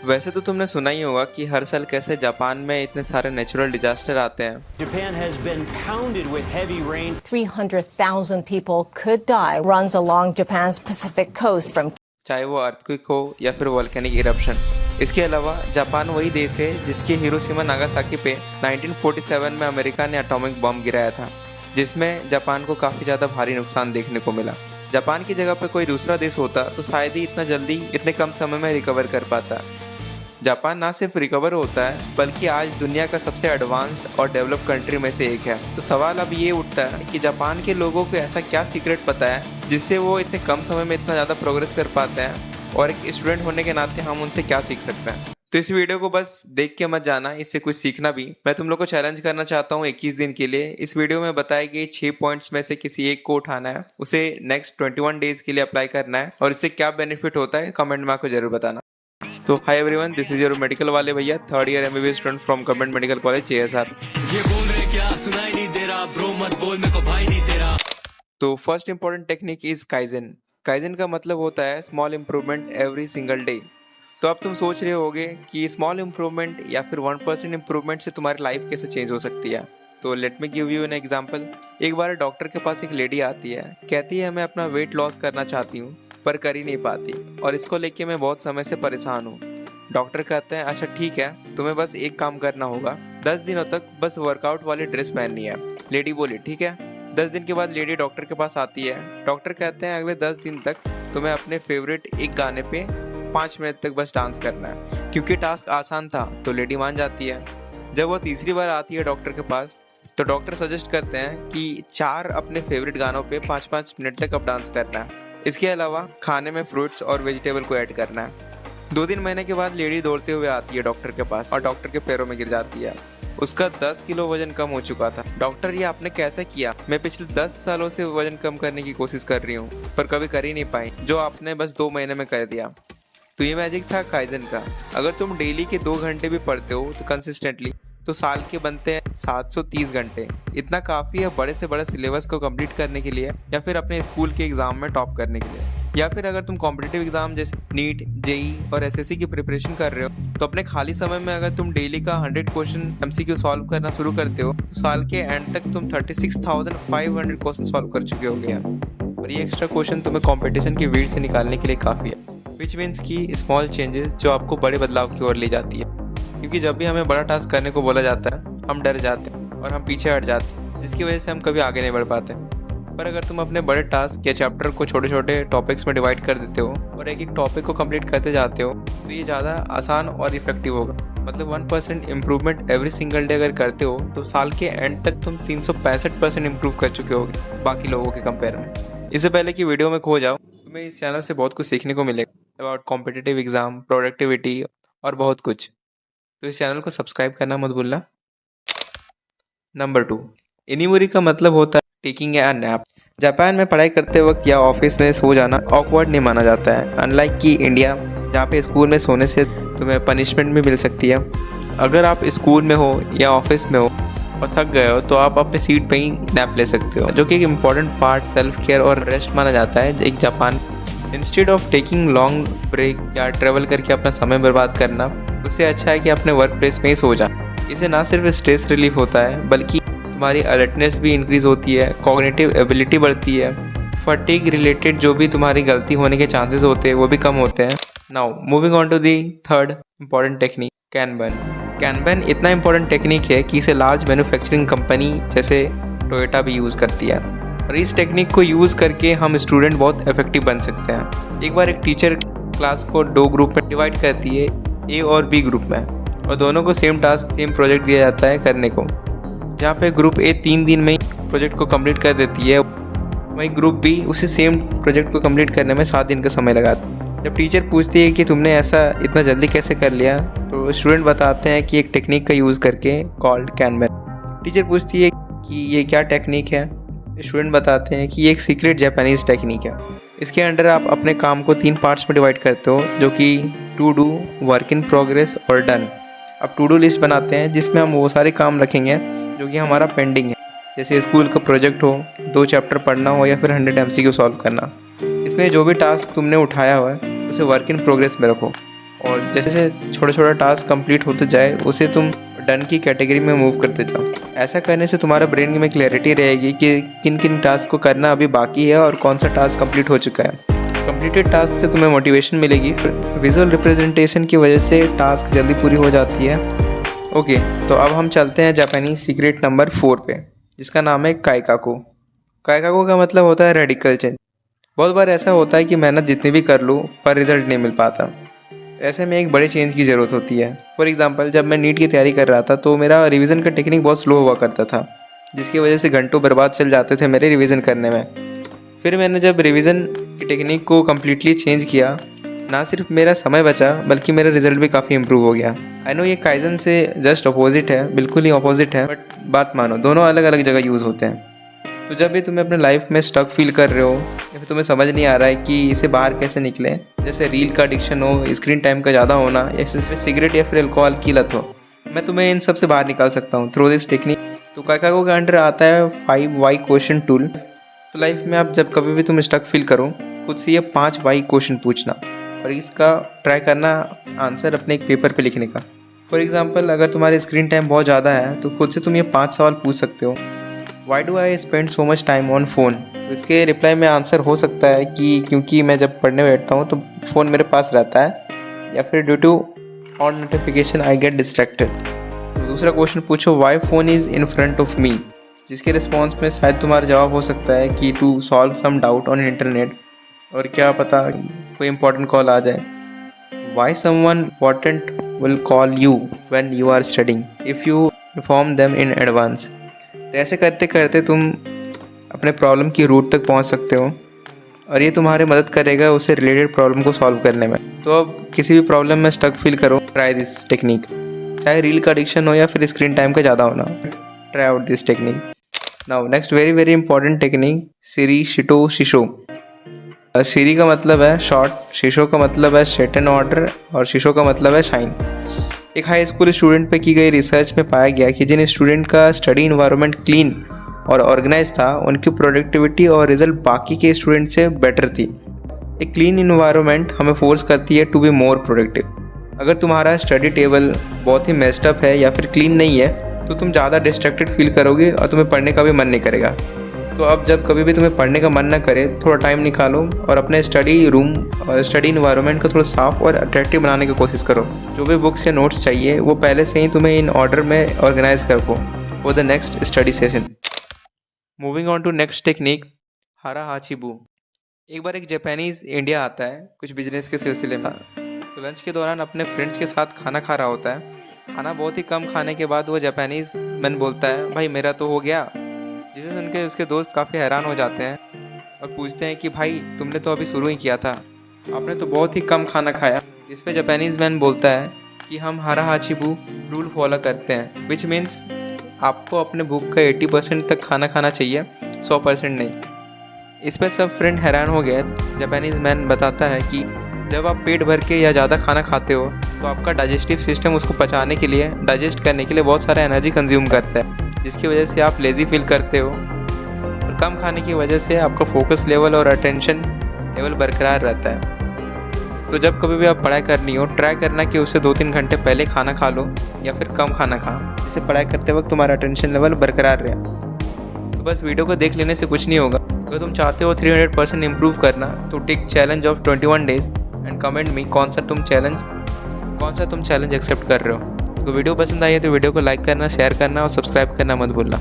वैसे तो तुमने सुना ही होगा कि हर साल कैसे जापान में इतने सारे नेचुरल डिजास्टर आते हैं। Japan has been pounded with heavy rain. 300,000 people could die. Runs along Japan's Pacific coast from चाहे वो अर्थक्वेक हो या फिर वोल्केनिक इरप्शन। इसके अलावा जापान वही देश है जिसके हिरोशिमा नागासाकी पे 1947 में अमेरिका ने एटॉमिक बम गिराया था, जिसमें जापान को काफ़ी ज़्यादा भारी नुकसान देखने को मिला। जापान की जगह पर कोई दूसरा देश होता तो शायद ही इतना जल्दी इतने कम समय में रिकवर कर पाता। जापान ना सिर्फ रिकवर होता है बल्कि आज दुनिया का सबसे एडवांस्ड और डेवलप कंट्री में से एक है। तो सवाल अब ये उठता है कि जापान के लोगों को ऐसा क्या सीक्रेट पता है जिससे वो इतने कम समय में इतना ज़्यादा प्रोग्रेस कर पाते हैं, और एक स्टूडेंट होने के नाते हम उनसे क्या सीख सकते हैं। तो इस वीडियो को बस देख के मत जाना, इससे कुछ सीखना भी। मैं तुम लोग को चैलेंज करना चाहता हूँ 21 दिन के लिए। इस वीडियो में बताए गए 6 पॉइंट्स में से किसी एक को उठाना है, उसे नेक्स्ट 21 डेज के लिए अप्लाई करना है, और इससे क्या बेनिफिट होता है कमेंट में आपको जरूर बताना। तो hi everyone, this is your medical वाले भैया, 3rd year MBBS student from government medical college JSR। ये बोल रहे क्या सुनाई नहीं दे रहा, ब्रो मत बोल मेरे को भाई नहीं तेरा। तो first important technique is kaizen. Kaizen का मतलब होता है small improvement every single day. तो अब तुम सोच रहे होगे कि स्मॉल इम्प्रूवमेंट या फिर 1% इम्प्रूवमेंट से तुम्हारी लाइफ कैसे चेंज हो सकती है। तो let me give you an example. एक बार डॉक्टर के पास एक लेडी आती है, कहती है मैं अपना वेट लॉस करना चाहती हूँ पर कर ही नहीं पाती, और इसको लेके मैं बहुत समय से परेशान हूँ। डॉक्टर कहते हैं अच्छा ठीक है, तुम्हें बस एक काम करना होगा, 10 दिनों तक बस वर्कआउट वाली ड्रेस पहननी है। लेडी बोली ठीक है। 10 दिन के बाद लेडी डॉक्टर के पास आती है। डॉक्टर कहते हैं अगले 10 दिन तक तुम्हें अपने फेवरेट एक गाने पे 5 मिनट तक बस डांस करना है। क्योंकि टास्क आसान था तो लेडी मान जाती है। जब वो तीसरी बार आती है डॉक्टर के पास, तो डॉक्टर सजेस्ट करते हैं कि 4 अपने फेवरेट गानों पे 5-5 मिनट तक अब डांस करना है। इसके अलावा खाने में फ्रूट्स और वेजिटेबल को ऐड करना है। 2-3 महीने के बाद लेडी दौड़ते हुए आती है डॉक्टर के पास और डॉक्टर के पैरों में गिर जाती है। उसका 10 किलो वजन कम हो चुका था। डॉक्टर ये आपने कैसे किया? मैं पिछले 10 सालों से वजन कम करने की कोशिश कर रही हूँ पर कभी कर ही नहीं पाई, जो आपने बस 2 महीने में कर दिया। तो ये मैजिक था काइजन का। अगर तुम डेली के 2 घंटे भी पढ़ते हो तो कंसिस्टेंटली, तो साल के बनते हैं 730 घंटे। इतना काफ़ी है बड़े से बड़े सिलेबस को कंप्लीट करने के लिए, या फिर अपने स्कूल के एग्ज़ाम में टॉप करने के लिए, या फिर अगर तुम कॉम्पिटिटिव एग्ज़ाम जैसे नीट, JEE और SSC की प्रिपरेशन कर रहे हो, तो अपने खाली समय में अगर तुम डेली का 100 क्वेश्चन MCQ सॉल्व करना शुरू करते हो तो साल के एंड तक तुम 36,500 क्वेश्चन सॉल्व कर चुके होगे। और ये एक्स्ट्रा क्वेश्चन तुम्हें कॉम्पिटिशन की भीड़ से निकालने के लिए काफ़ी है। विच मीन्स की स्मॉल चेंजेस जो आपको बड़े बदलाव की ओर ले जाती है। क्योंकि जब भी हमें बड़ा टास्क करने को बोला जाता है हम डर जाते हैं और हम पीछे हट जाते हैं, जिसकी वजह से हम कभी आगे नहीं बढ़ पाते। पर अगर तुम अपने बड़े टास्क या चैप्टर को छोटे छोटे टॉपिक्स में डिवाइड कर देते हो और एक एक टॉपिक को कंप्लीट करते जाते हो, तो ये ज़्यादा आसान और इफेक्टिव होगा। मतलब 1% इम्प्रूवमेंट एवरी सिंगल डे अगर करते हो तो साल के एंड तक तुम 365% इम्प्रूव कर चुके होगे बाकी लोगों के कंपेयर में। इससे पहले कि वीडियो में खो जाओ, तुम्हें इस चैनल से बहुत कुछ सीखने को मिलेगा अबाउट कॉम्पिटिटिव एग्जाम, प्रोडक्टिविटी और बहुत कुछ। तो इस चैनल को सब्सक्राइब करना मत भूलना। नंबर 2, इनिमुरी का मतलब होता है टेकिंग ए नैप। जापान में पढ़ाई करते वक्त या ऑफिस में सो जाना ऑकवर्ड नहीं माना जाता है, अनलाइक कि इंडिया जहाँ पे स्कूल में सोने से तुम्हें पनिशमेंट भी मिल सकती है। अगर आप स्कूल में हो या ऑफिस में हो और थक गए हो तो आप अपने सीट पे ही नैप ले सकते हो, जो कि एक इम्पॉर्टेंट पार्ट सेल्फ केयर और रेस्ट माना जाता है एक Japan. Instead of taking long break या ट्रेवल करके अपना समय बर्बाद करना, उससे अच्छा है कि अपने वर्क प्लेस में ही सो जाए। इससे ना सिर्फ स्ट्रेस रिलीफ होता है बल्कि तुम्हारी अलर्टनेस भी इंक्रीज होती है, कॉग्निटिव एबिलिटी बढ़ती है, फटीग रिलेटेड जो भी तुम्हारी गलती होने के चांसेस होते हैं वो भी कम होते हैं। Now moving on to the 3rd important technique, Kanban. Kanban इतना इम्पॉर्टेंट टेक्निक है कि इसे लार्ज मैन्युफैक्चरिंग कंपनी जैसे टोयोटा भी यूज़ करती है, और इस टेक्निक को यूज़ करके हम स्टूडेंट बहुत इफेक्टिव बन सकते हैं। एक बार एक टीचर क्लास को 2 ग्रुप में डिवाइड करती है, A और B ग्रुप में, और दोनों को सेम टास्क सेम प्रोजेक्ट दिया जाता है करने को। जहाँ पे ग्रुप A 3 दिन में ही प्रोजेक्ट को कंप्लीट कर देती है, वहीं ग्रुप B उसी सेम प्रोजेक्ट को कंप्लीट करने में 7 दिन का समय लगाता है। जब टीचर पूछती है कि तुमने ऐसा इतना जल्दी कैसे कर लिया, तो स्टूडेंट बताते हैं कि एक टेक्निक का यूज़ करके कॉल्ड कैनबन। टीचर पूछती है कि ये क्या टेक्निक है, स्टूडेंट बताते हैं कि ये एक सीक्रेट जापानीज़ टेक्निक है। इसके अंडर आप अपने काम को 3 पार्ट्स में डिवाइड करते हो, जो कि to do, work in progress और डन। अब टू डू लिस्ट बनाते हैं जिसमें हम वो सारे काम रखेंगे जो कि हमारा पेंडिंग है, जैसे स्कूल का प्रोजेक्ट हो, 2 चैप्टर पढ़ना हो या फिर 100 MCQ सॉल्व करना। इसमें जो भी टास्क तुमने उठाया हुआ है उसे वर्क इन प्रोग्रेस में रखो, और जैसे छोटा छोटा टास्क कंप्लीट होते जाए उसे तुम डन की कैटेगरी में मूव करते जाओ। ऐसा करने से तुम्हारा ब्रेन में क्लैरिटी रहेगी कि किन किन टास्क को करना अभी बाकी है और कौन सा टास्क कंप्लीट हो चुका है। कंप्लीटेड टास्क से तुम्हें मोटिवेशन मिलेगी। विजुअल रिप्रेजेंटेशन की वजह से टास्क जल्दी पूरी हो जाती है। ओके, तो अब हम चलते हैं जापानीज सीक्रेट नंबर 4 पे, जिसका नाम है काइकाको। काइकाको का मतलब होता है रेडिकल चेंज। बहुत बार ऐसा होता है कि मेहनत जितनी भी कर लूँ पर रिजल्ट नहीं मिल पाता। ऐसे में एक बड़े चेंज की ज़रूरत होती है। फॉर एग्जांपल, जब मैं नीट की तैयारी कर रहा था तो मेरा रिवीजन का टेक्निक बहुत स्लो हुआ करता था, जिसकी वजह से घंटों बर्बाद चल जाते थे मेरे रिवीजन करने में। फिर मैंने जब रिवीजन की टेक्निक को कम्प्लीटली चेंज किया, ना सिर्फ मेरा समय बचा बल्कि मेरा रिजल्ट भी काफ़ी इम्प्रूव हो गया। आई नो ये काइजन से जस्ट अपोजिट है, बिल्कुल ही अपोजिट है, बट बात मानो दोनों अलग अलग जगह यूज़ होते हैं। तो जब भी तुम्हें अपने लाइफ में स्टक फील कर रहे हो या फिर तुम्हें समझ नहीं आ रहा है कि इसे बाहर कैसे निकले, जैसे रील का एडिक्शन हो, स्क्रीन टाइम का ज़्यादा होना या सिगरेट या फिर अल्कोहल की लत हो, मैं तुम्हें इन सब से बाहर निकाल सकता हूँ थ्रू दिस टेक्निक। तो काइकाको के अंडर आता है 5 वाई क्वेश्चन टूल। तो लाइफ में आप जब कभी भी तुम स्टक फील करो, खुद से ये 5 वाई क्वेश्चन पूछना और इसका ट्राई करना आंसर अपने एक पेपर पे लिखने का। फॉर एग्जांपल, अगर तुम्हारी स्क्रीन टाइम बहुत ज़्यादा है तो खुद से तुम ये 5 सवाल पूछ सकते हो। Why do I spend so much time on phone? इसके रिप्लाई में आंसर हो सकता है कि क्योंकि मैं जब पढ़ने बैठता हूँ तो फ़ोन मेरे पास रहता है, या फिर due to on notification I get distracted. तो दूसरा क्वेश्चन पूछो, why phone is in front of me? जिसके रिस्पॉन्स में शायद तुम्हारा जवाब हो सकता है कि to solve some doubt on internet, और क्या पता कोई इंपॉर्टेंट कॉल आ जाए। Why someone important will call you when you are studying if you inform them in advance. तो ऐसे करते करते तुम अपने प्रॉब्लम की रूट तक पहुंच सकते हो और ये तुम्हारी मदद करेगा उससे रिलेटेड प्रॉब्लम को सॉल्व करने में। तो अब किसी भी प्रॉब्लम में स्टक फील करो, ट्राई दिस टेक्निक। चाहे रील का एडिक्शन हो या फिर स्क्रीन टाइम का ज़्यादा होना, try out this technique. Now next very very important technique, seiri seiton seiso. Seiri का मतलब है शॉर्ट, शिशो का मतलब है सेट एंड ऑर्डर और शिशो का मतलब है शाइन। एक हाई स्कूल स्टूडेंट पे की गई रिसर्च में पाया गया कि जिन स्टूडेंट का स्टडी इन्वायरमेंट क्लीन और ऑर्गेनाइज था, उनकी प्रोडक्टिविटी और रिजल्ट बाकी के स्टूडेंट से बेटर थी। एक क्लीन इन्वायरमेंट हमें फोर्स करती है टू बी मोर प्रोडक्टिव। अगर तुम्हारा स्टडी टेबल बहुत ही मेस्ड अप है या फिर क्लीन नहीं है तो तुम ज़्यादा डिस्ट्रैक्टेड फील करोगे और तुम्हें पढ़ने का भी मन नहीं करेगा। तो अब जब कभी भी तुम्हें पढ़ने का मन ना करे, थोड़ा टाइम निकालो और अपने स्टडी रूम और स्टडी इन्वायरमेंट को थोड़ा साफ और अट्रैक्टिव बनाने की कोशिश करो। जो भी बुक्स या नोट्स चाहिए वो पहले से ही तुम्हें इन ऑर्डर में ऑर्गेनाइज करो for the next study session. Moving on to next technique, hara hachibu. एक बार एक जापानीज़ इंडिया आता है कुछ बिजनेस के सिलसिले में। तो लंच के दौरान अपने फ्रेंड्स के साथ खाना खा रहा होता है। खाना बहुत ही कम खाने के बाद वो जापानीज़ मैन बोलता है, भाई मेरा तो हो गया। जिसे सुन के उसके दोस्त काफ़ी हैरान हो जाते हैं और पूछते हैं कि भाई तुमने तो अभी शुरू ही किया था, आपने तो बहुत ही कम खाना खाया। इस पे जापानीज़ मैन बोलता है कि हम हारा हाचिबू रूल फॉलो करते हैं, विच मीन्स आपको अपने भूख का 80% तक खाना खाना चाहिए, 100% नहीं। इस पर सब फ्रेंड हैरान हो गए। जापानीज़ मैन बताता है कि जब आप पेट भर के या ज़्यादा खाना खाते हो तो आपका डाइजेस्टिव सिस्टम उसको पचाने के लिए, डाइजेस्ट करने के लिए बहुत सारा एनर्जी कंज्यूम करता है, जिसकी वजह से आप लेज़ी फील करते हो। और कम खाने की वजह से आपका फोकस लेवल और अटेंशन लेवल बरकरार रहता है। तो जब कभी भी आप पढ़ाई करनी हो, ट्राई करना कि उससे 2-3 घंटे पहले खाना खा लो या फिर कम खाना खा, जिससे पढ़ाई करते वक्त तुम्हारा अटेंशन लेवल बरकरार रहे। तो बस वीडियो को देख लेने से कुछ नहीं होगा। अगर तुम चाहते हो 300% इम्प्रूव करना तो take challenge of 21 days and comment me कौन सा तुम चैलेंज एक्सेप्ट कर रहे हो। तो वीडियो पसंद आई है तो वीडियो को लाइक करना, शेयर करना और सब्सक्राइब करना मत भूलना।